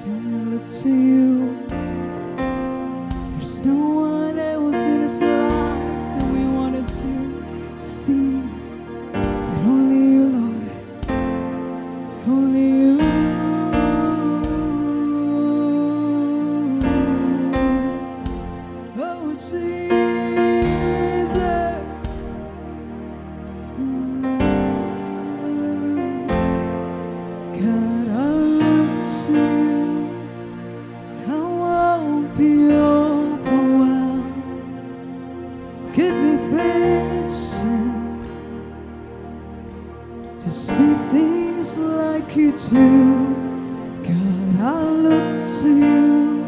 we look to you. There's no one else in this life that we wanted to see, but only you, Lord, only you. Oh, Jesus. God, I look to you. I won't be overwhelmed. Give me vision to see things like you do. God, I look to you.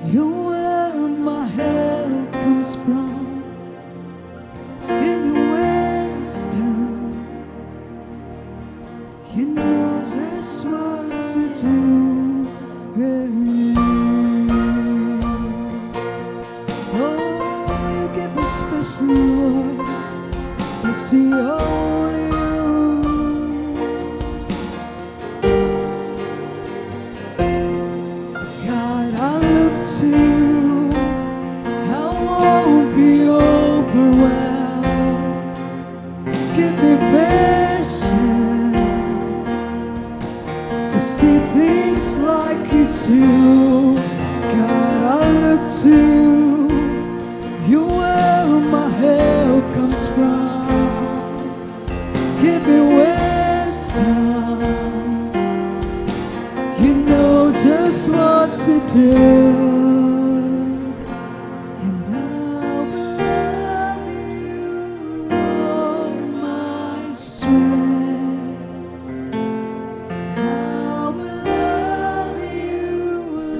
You're where my help comes from. Give me wisdom. You know just what to do. Oh, you give me special Lord to see only you. God, I look to you. I won't be overwhelmed. Give me vision to see things like you do. God, I look to you. You're where my help comes from. Give me wisdom. You know just what to do. And I will love you, Lord, my strength. I will love you,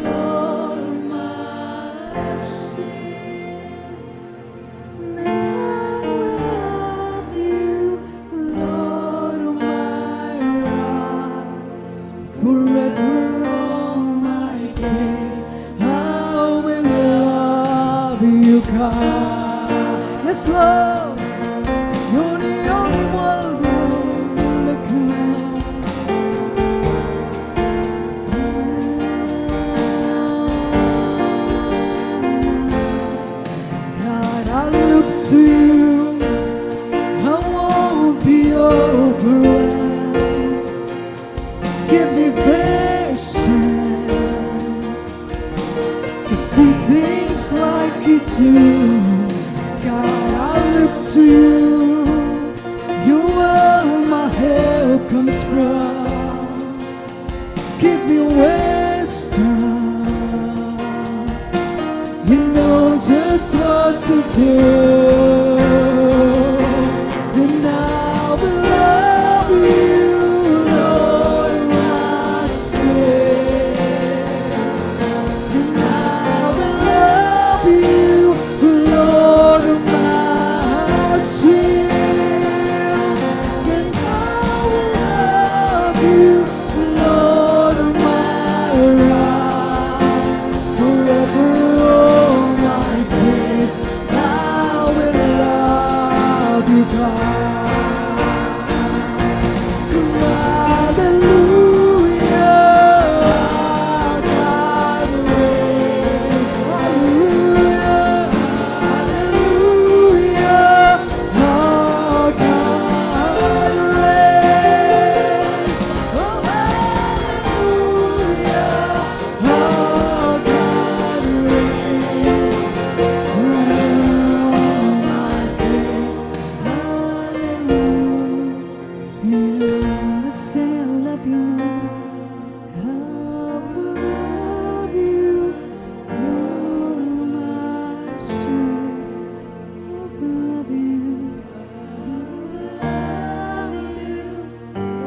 Lord, my shield. And I will love you, Lord, my rock. Forever all my days I will love you, God. Yes, Lord, you're the only one who look around. God, I look to you. I won't be overwhelmed. Give me vision to see things like you do. God, I look to you. You're where my help comes from. Give me wisdom. You know just what to do. And I will love you, Lord, my strength. And I will love you, Lord, my shield. And I will love you, Lord, my rock. Forever all my days I will love you, God. Let's say I love you, Lord. I will love you, Lord, my strength. I will love you,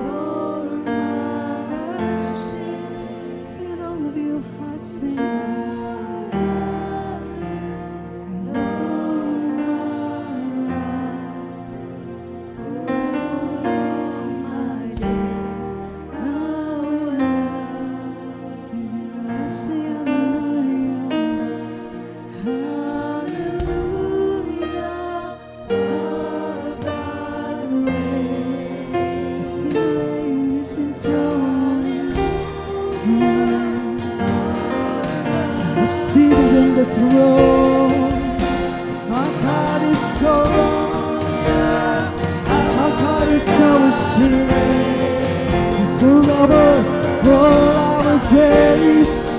Lord, my strength. And all of your hearts sing, I love you, Lord, my rock. My sins, I will love you. Say hallelujah, hallelujah. Our God reigns. He reigns enthroned. is seated in the throne. Our God is so long. Our God is so straight. It's forever all our days.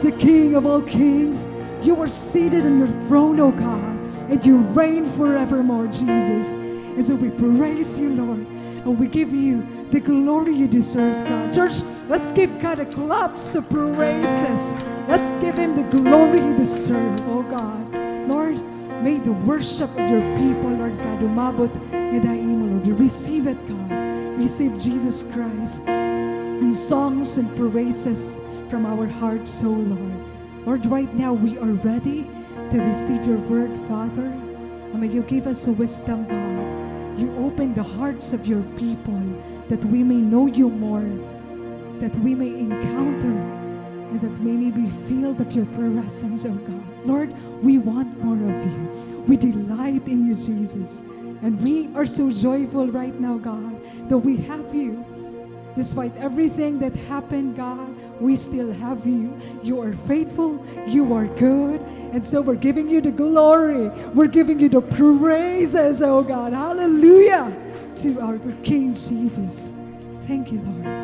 The King of all kings, you are seated on your throne, O God, and you reign forevermore, Jesus. And so we praise you, Lord, and we give you the glory you deserve, God. Church, let's give God a claps of praises. Let's give him the glory he deserves, oh God. Lord, may the worship of your people, Lord God, umabot nidaimo, Lord. Receive it, God. Receive Jesus Christ in songs and praises from our hearts, oh Lord. Lord, right now we are ready to receive your word, Father. And may you give us wisdom, God. You open the hearts of your people that we may know you more, that we may encounter, and that we may be filled of your presence, oh God. Lord, we want more of you. We delight in you, Jesus. And we are so joyful right now, God, that we have you. Despite everything that happened, God, we still have you. You are faithful. You are good. And so we're giving you the glory. We're giving you the praises, oh God. Hallelujah to our King Jesus. Thank you, Lord.